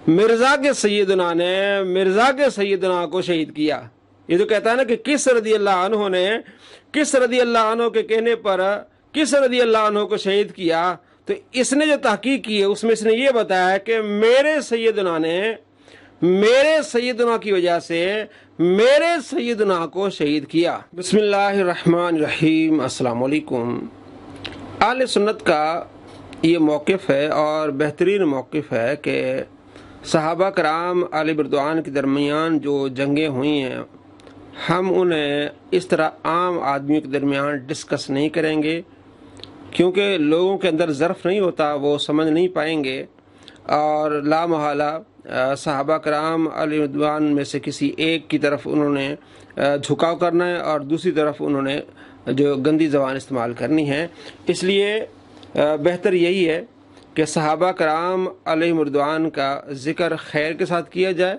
मिर्जा के सैयदना ने मिर्जा के सैयदना को शहीद किया। ये तो कहता है ना कि किस रदी अल्लाह अन्हु ने किस रदी अल्लाह अन्हु के कहने पर किस रदी अल्लाह अन्हु को शहीद किया। तो इसने जो तहकीक की है उसमें इसने ये बताया कि मेरे सैयदना ने मेरे सैयदना की वजह से मेरे सैयदना को शहीद किया। बिस्मिल्लाहिर्रहमानिर्रहीम। अस्सलाम वालेकुम। आले सुन्नत का ये मौक़िफ़ है और बेहतरीन मौक़िफ़ है कि सहाबा कराम आले रिज़वान के दरमियान जो जंगें हुई हैं हम उन्हें इस तरह आम आदमियों के दरमियान डिस्कस नहीं करेंगे, क्योंकि लोगों के अंदर ज़र्फ़ नहीं होता, वो समझ नहीं पाएंगे। और ला महला सहाबा कराम आले रिज़वान में से किसी एक की तरफ उन्होंने झुकाव करना है और दूसरी तरफ उन्होंने जो गंदी ज़बान इस्तेमाल करनी है। इसलिए बेहतर यही है कि सहाबा कराम अलैहिम रिज़वान का ज़िक्र खैर के साथ किया जाए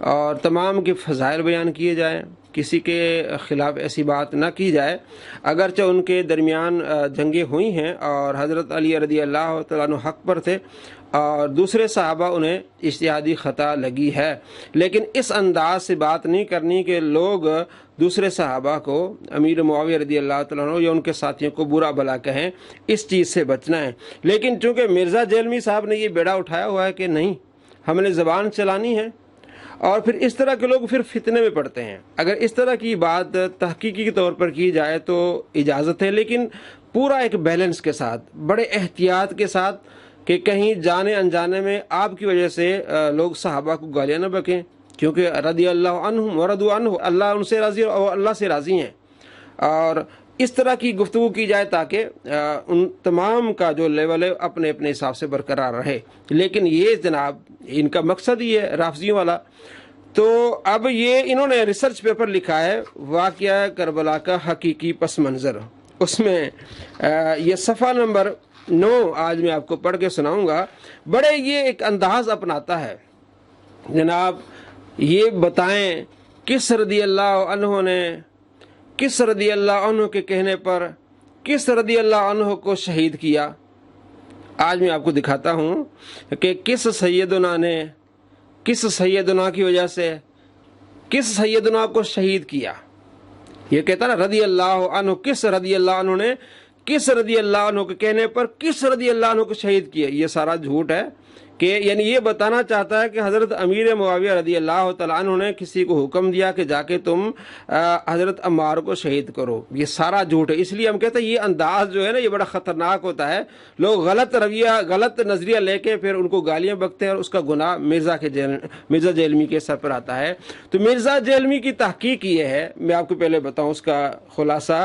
और तमाम के फ़ज़ाइल बयान किए जाएँ, किसी के ख़िलाफ़ ऐसी बात ना की जाए। अगरचे उनके दरमियान जंगें हुई हैं और हज़रत अली रज़ी अल्लाह तआला अन्हु हक़ पर थे और दूसरे सहाबा उन्हें इज्तिहादी ख़ता लगी है, लेकिन इस अंदाज से बात नहीं करनी कि लोग दूसरे सहाबा को अमीर मुआविया रज़ी अल्लाह तआला अन्हु या उनके साथियों को बुरा भला कहें, इस चीज़ से बचना है। लेकिन चूँकि मिर्ज़ा जेलमी साहब ने ये बेड़ा उठाया हुआ है कि नहीं हमने ज़बान चलानी है, और फिर इस तरह के लोग फिर फितने में पड़ते हैं। अगर इस तरह की बात तहकीकी के तौर पर की जाए तो इजाज़त है, लेकिन पूरा एक बैलेंस के साथ, बड़े एहतियात के साथ कि कहीं जाने अनजाने में आपकी वजह से लोग सहाबा को गालियाँ न बकें, क्योंकि रदी अल्लाह अन्हुम व रदू अन्हु, अल्लाह उनसे राज़ी और अल्लाह से राज़ी हैं। और इस तरह की गुफ्तगू की जाए ताकि उन तमाम का जो लेवल है अपने अपने हिसाब से बरकरार रहे। लेकिन ये जनाब इनका मकसद ही है राफ़ज़ियों वाला। तो अब ये इन्होंने रिसर्च पेपर लिखा है वाक़या करबला का हकीकी पस मंज़र, उसमें ये सफ़ा नंबर 9 आज मैं आपको पढ़ के सुनाऊँगा। बड़े ये एक अंदाज़ अपनाता है जनाब, ये बताएं किस रदी अल्लाह अन्हु ने किस रदी अल्लाह अन्हु के कहने पर किस रदी अल्लाह अन्हु को शहीद किया। आज मैं आपको दिखाता हूँ कि किस सैयदना ने किस सैयदना की वजह से किस सैयदना को शहीद किया। ये कहता ना रदी अल्लाह अन्हु, किस रदी अल्लाह अन्हु ने किस रदी अल्लाह अन्हु के कहने पर किस रदी अल्लाह अन्हु को शहीद किया। ये सारा झूठ है कि यानी ये बताना चाहता है कि हज़रत अमीर मुआविया रज़ी अल्लाह तआला अन्हु ने किसी को हुक्म दिया कि जाके तुम हज़रत अम्मार को शहीद करो। ये सारा झूठ है। इसलिए हम कहते हैं ये अंदाज़ जो है ना ये बड़ा ख़तरनाक होता है। लोग गलत रवैया गलत नज़रिया लेके फिर उनको गालियाँ बकते हैं और उसका गुनाह मिर्ज़ा जेलमी के सर पर आता है। तो मिर्ज़ा जेलमी की तहकीक ये है, मैं आपको पहले बताऊँ उसका खुलासा।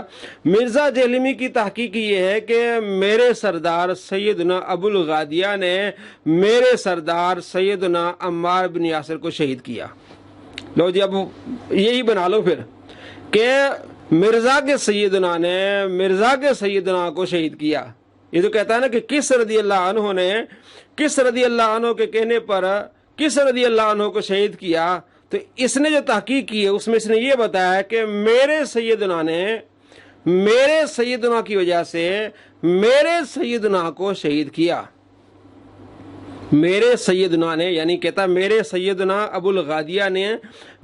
मिर्ज़ा जेलमी की तहकीक ये है कि मेरे सरदार सैयदना अबुल गादिया ने मेरे सरदार सैयदना अम्मार बिन यासिर को शहीद किया। लो जी, अब यही बना लो फिर कि मिर्ज़ा के सैयदना ने मिर्ज़ा के सैयदना को शहीद किया। ये तो कहता है ना कि किस रदी अल्लाह अन्हु ने किस रदी अल्लाह अन्हु के कहने पर किस रदी अल्लाह अन्हु को शहीद किया। तो इसने जो तहकीक की है उसमें इसने ये बताया कि मेरे सैयदना ने मेरे सैयदना की वजह से मेरे सैयदना को शहीद किया। मेरे सैयदना ने यानी कहता मेरे सैयदना अबुल गादिया ने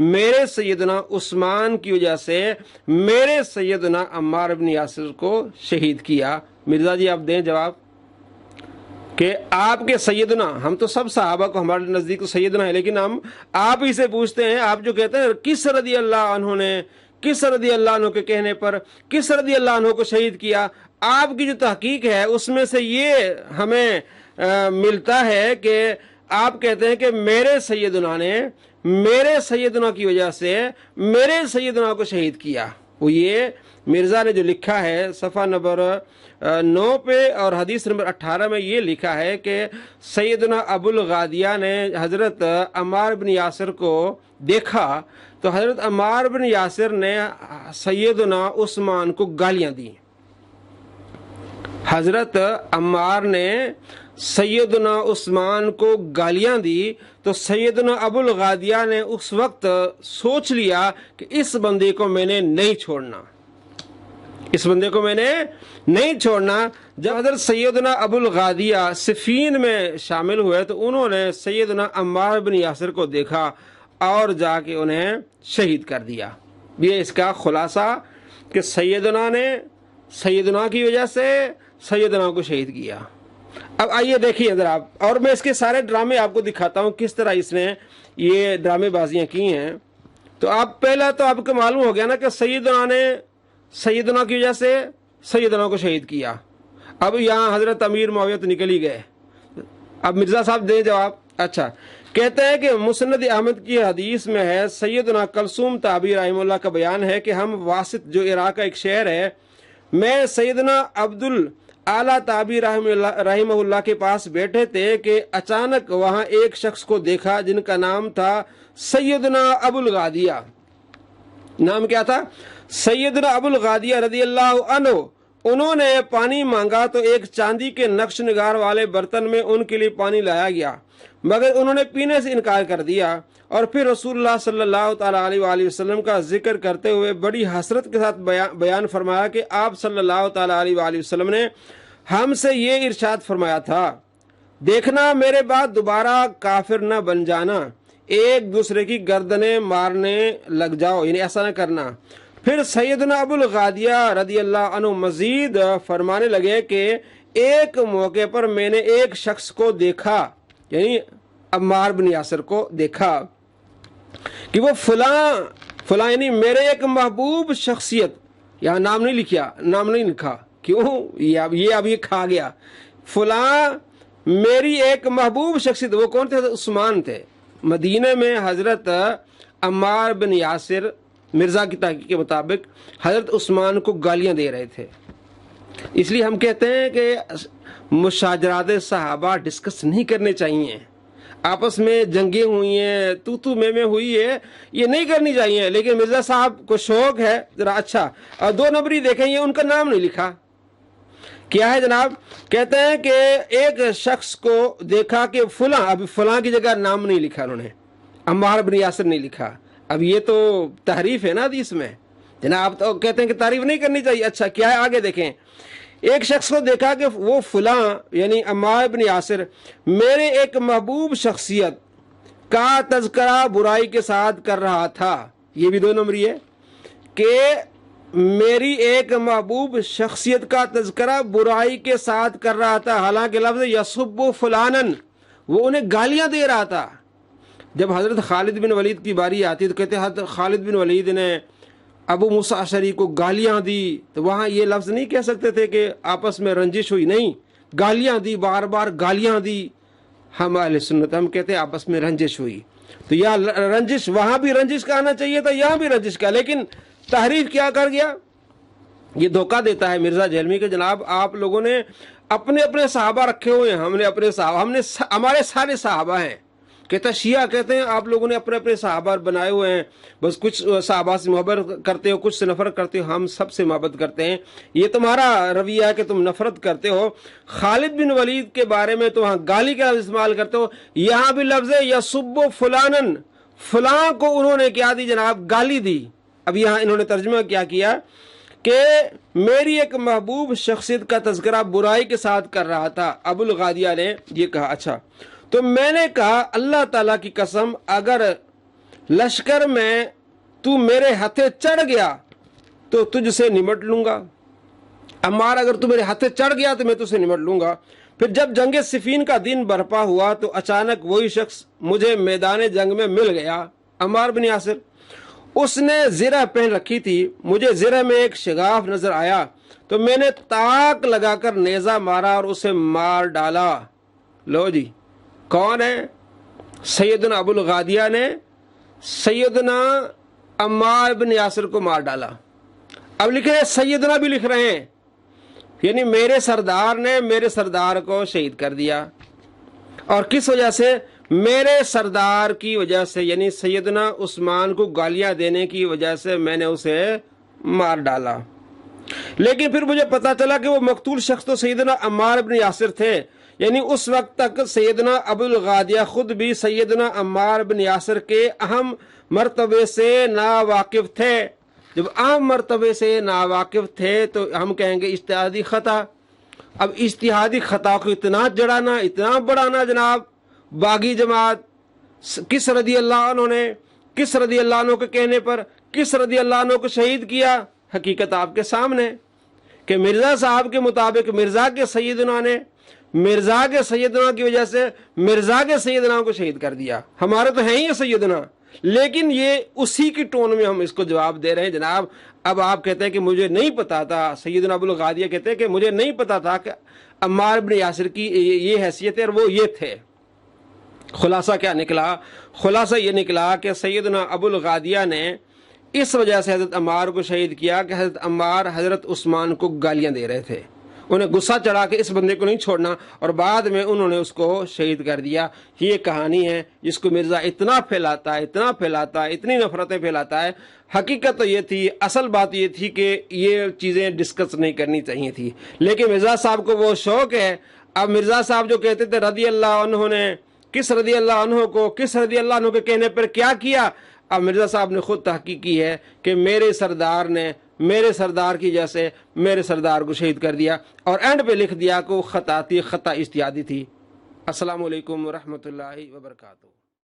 मेरे सैयदना उस्मान की वजह से मेरे सैयदना अम्मार बिन यासिर को शहीद किया। मिर्ज़ा जी आप दें जवाब कि आपके सैयदना, हम तो सब सहाबा को हमारे नज़दीक तो सैयदना है, लेकिन हम आप ही से पूछते हैं, आप जो कहते हैं किस रदी अल्लाह अन्हु ने किस रदी अल्लाह अन्हु के कहने पर किस रदी अल्लाह अन्हु को शहीद किया, आपकी जो तहकीक है उसमें से ये हमें मिलता है कि आप कहते हैं कि मेरे सैयदना ने मेरे सैयदना की वजह से मेरे सैयदना को शहीद किया। वो ये मिर्ज़ा ने जो लिखा है सफ़ा नंबर 9 पे और हदीस नंबर 18 में ये लिखा है कि सैयदना अबुल गादिया ने हज़रत अम्मार बिन यासिर को देखा तो हज़रत अम्मार बिन यासिर ने सैयदना उस्मान को गालियाँ दी। हज़रत अम्मार ने सैयदना उस्मान को गालियां दी तो सैयदना अबुल गादिया ने उस वक्त सोच लिया कि इस बंदे को मैंने नहीं छोड़ना। इस बंदे को मैंने नहीं छोड़ना। जब हज़रत सैयदना अबुल गादिया सिफीन में शामिल हुए तो उन्होंने सैयदना अम्मार बिन यासिर को देखा और जाके उन्हें शहीद कर दिया। ये इसका खुलासा कि सैयदना ने सैयदना की वजह से सैयदना को शहीद किया। अब आइए देखिए इधर आप, और मैं इसके सारे ड्रामे आपको दिखाता हूँ किस तरह इसने ये ड्रामेबाजियाँ की हैं। तो आप पहला तो आपको मालूम हो गया ना कि सैयदना ने सैयदना की वजह से सैयदना को शहीद किया। अब यहाँ हजरत अमीर मुआविया तो निकल ही गए। अब मिर्ज़ा साहब दें जवाब। अच्छा, कहते हैं कि मुस्नद अहमद की हदीस में है, सैयदना कलसूम ताबी रहमतुल्लाह का बयान है कि हम वासित जो इराक का एक शहर है, मैं सैयदना अब्दुल आला ताबी रहमतुल्लाह के पास बैठे थे कि अचानक वहाँ एक शख्स को देखा जिनका नाम था सैयदना अबुल गादिया। नाम क्या था? सैयदना अबुल गादिया रदियल्लाहु अन्हु। उन्होंने पानी मांगा तो एक चांदी के नक्श निगार वाले बर्तन में उनके लिए पानी लाया गया, मगर उन्होंने पीने से इनकार कर दिया। और फिर रसूलुल्लाह सल्लल्लाहु अलैहि वसल्लम का जिक्र करते हुए बड़ी हसरत के साथ बयान फरमाया कि आप सल्लल्लाहु अलैहि वसल्लम ने हमसे ये इरशाद फरमाया था, देखना मेरे बाद दोबारा काफिर न बन जाना, एक दूसरे की गर्दनें मारने लग जाओ, यानी ऐसा न करना। फिर सैयदना अबुल गादिया रदियल्लाहु अन्हु मजीद फरमाने लगे कि एक मौके पर मैंने एक शख्स को देखा, यानी अम्मार बिन यासिर को देखा, कि वो फलां यानी मेरे एक महबूब शख्सियत, यहाँ नाम नहीं लिखा, नाम नहीं लिखा, क्यों? ये अब ये खा गया। फलां मेरी एक महबूब शख्सियत, वो कौन थे? उस्मान थे। मदीने में हजरत अम्मार बिन यासिर मिर्ज़ा की तहकीक के मुताबिक हजरत उस्मान को गालियां दे रहे थे। इसलिए हम कहते हैं कि मुशाजरात सहाबा डिस्कस नहीं करने चाहिए। आपस में जंगें हुई हैं, तू में हुई है, ये नहीं करनी चाहिए। लेकिन मिर्ज़ा साहब को शौक है जरा, अच्छा, और 2 नंबरी देखें, ये उनका नाम नहीं लिखा। क्या है जनाब? कहते हैं कि एक शख्स को देखा कि फलां, अभी फलां की जगह नाम नहीं लिखा उन्होंने, अम्मार बिन यासिर नहीं लिखा। अब ये तो तारीफ है ना हदीस में जनाब, तो कहते हैं कि तारीफ नहीं करनी चाहिए। अच्छा, क्या है आगे देखें। एक शख्स को देखा कि वो फलां यानी अम्मार बिन यासिर मेरे एक महबूब शख्सियत का तज़किरा बुराई के साथ कर रहा था। ये भी 2 नंबरी है कि मेरी एक महबूब शख्सियत का तज़किरा बुराई के साथ कर रहा था, हालांकि लफ्ज़ यसुब्बु फलानन, वो उन्हें गालियां दे रहा था। जब हज़रत खालिद बिन वलीद की बारी आती तो कहते हज़रत खालिद बिन वलीद ने अबू मूसा अशरी को गालियां दी, तो वहाँ ये लफ्ज़ नहीं कह सकते थे कि आपस में रंजिश हुई, नहीं, गालियां दी, बार बार गालियां दी। हम अहले सुन्नत हम कहते हैं आपस में रंजिश हुई। तो यह रंजिश, वहाँ भी रंजिश का आना चाहिए था, यहाँ भी रंजिश का, लेकिन तहरीफ क्या कर गया? ये धोखा देता है मिर्ज़ा जहलवी के जनाब, आप लोगों ने अपने अपने सहाबा रखे हुए हैं, हमने अपने सहाबा, हमारे सारे सहाबा हैं। कहता शिया कहते हैं आप लोगों ने अपने अपने सहाबा बनाए हुए हैं, बस कुछ सहाबा से मोहब्बत करते हो, कुछ से नफरत करते हो, हम सब से मोहब्बत करते हैं। ये तुम्हारा रवैया है कि तुम नफरत करते हो। खालिद बिन वलीद के बारे में तो वहाँ गाली का इस्तेमाल करते हो, यहाँ भी लफ्ज़ यसुब्बु फलानन, फलां को उन्होंने क्या दी जनाब? गाली दी। अब यहाँ इन्होंने तर्जुमा क्या किया कि मेरी एक महबूब शख्सियत का तज़किरा बुराई के साथ कर रहा था, अबुल गादिया ने ये कहा। अच्छा, तो मैंने कहा अल्लाह ताला की कसम, अगर लश्कर में तू मेरे हाथे चढ़ गया तो तुझसे निमट लूंगा। अम्मार, अगर तू मेरे हाथे चढ़ गया तो मैं तुझसे निमट लूंगा। फिर जब जंग सिफीन का दिन बरपा हुआ तो अचानक वही शख्स मुझे मैदान जंग में मिल गया, अम्मार बिन यासिर। उसने ज़िरा पहन रखी थी, मुझे ज़िरा में एक शिगाफ नजर आया तो मैंने ताक लगाकर नेज़ा मारा और उसे मार डाला। लो जी, कौन है? सैयदना अबुल गादिया ने सैयदना अम्मार बिन यासिर को मार डाला। अब लिख रहे हैं, सैयदना भी लिख रहे हैं, यानी मेरे सरदार ने मेरे सरदार को शहीद कर दिया। और किस वजह से? मेरे सरदार की वजह से, यानी सैयदना उस्मान को गालियां देने की वजह से मैंने उसे मार डाला। लेकिन फिर मुझे पता चला कि वो मकतूल शख्स तो सैयदना अम्मार बिन यासिर थे, यानी उस वक्त तक सैयदना अबुल गादिया खुद भी सैयदना अम्मार बिन यासिर के अहम मर्तबे से नावाकिफ थे। जब आम मर्तबे से नावाकिफ थे तो हम कहेंगे इज्तिहादी खता। अब इज्तिहादी खता को इतना जड़ाना, इतना बढ़ाना जनाब, बागी जमात किस रदी अल्लाह अन्हु ने किस रदी अल्लाह अन्हु के कहने पर किस रदी अल्लाह अन्हु को शहीद किया। हकीकत आपके सामने कि मिर्ज़ा साहब के मुताबिक मिर्ज़ा के सैयदना ने मिर्ज़ा के सैयदना की वजह से मिर्ज़ा के सैयदना को शहीद कर दिया। हमारे तो हैं ही सैयदना, लेकिन ये उसी की टोन में हम इसको जवाब दे रहे हैं जनाब। अब आप कहते हैं कि मुझे नहीं पता था, सैयदना अबुल गादिया कहते हैं कि मुझे नहीं पता था कि अम्मार इब्न यासिर की ये हैसियत है और वो ये थे। खुलासा क्या निकला? खुलासा ये निकला कि सैयदना अबुल गादिया ने इस वजह से हज़रत अम्मार को शहीद किया कि हज़रत अम्मार हज़रत उस्मान को गालियां दे रहे थे, उन्हें गुस्सा चढ़ा के इस बंदे को नहीं छोड़ना, और बाद में उन्होंने उसको शहीद कर दिया। ये कहानी है जिसको मिर्ज़ा इतना फैलाता है, इतना फैलाता है, इतनी नफरतें फैलाता है। हकीकत तो ये थी, असल बात ये थी कि ये चीज़ें डिस्कस नहीं करनी चाहिए थी, लेकिन मिर्ज़ा साहब को वो शौक़ है। अब मिर्ज़ा साहब जो कहते थे रदी अल्लाह अन्हु ने किस रदी अल्लाह अन्हु को किस रदी अल्लाह अन्हु के कहने पर क्या किया, अब मिर्ज़ा साहब ने खुद तहकीक की है कि मेरे सरदार ने मेरे सरदार की जैसे मेरे सरदार को शहीद कर दिया, और एंड पे लिख दिया कि वो खता थी, खता इज्तिहादी थी। अस्सलामु अलैकुम व रहमतुल्लाहि व बरकातहू।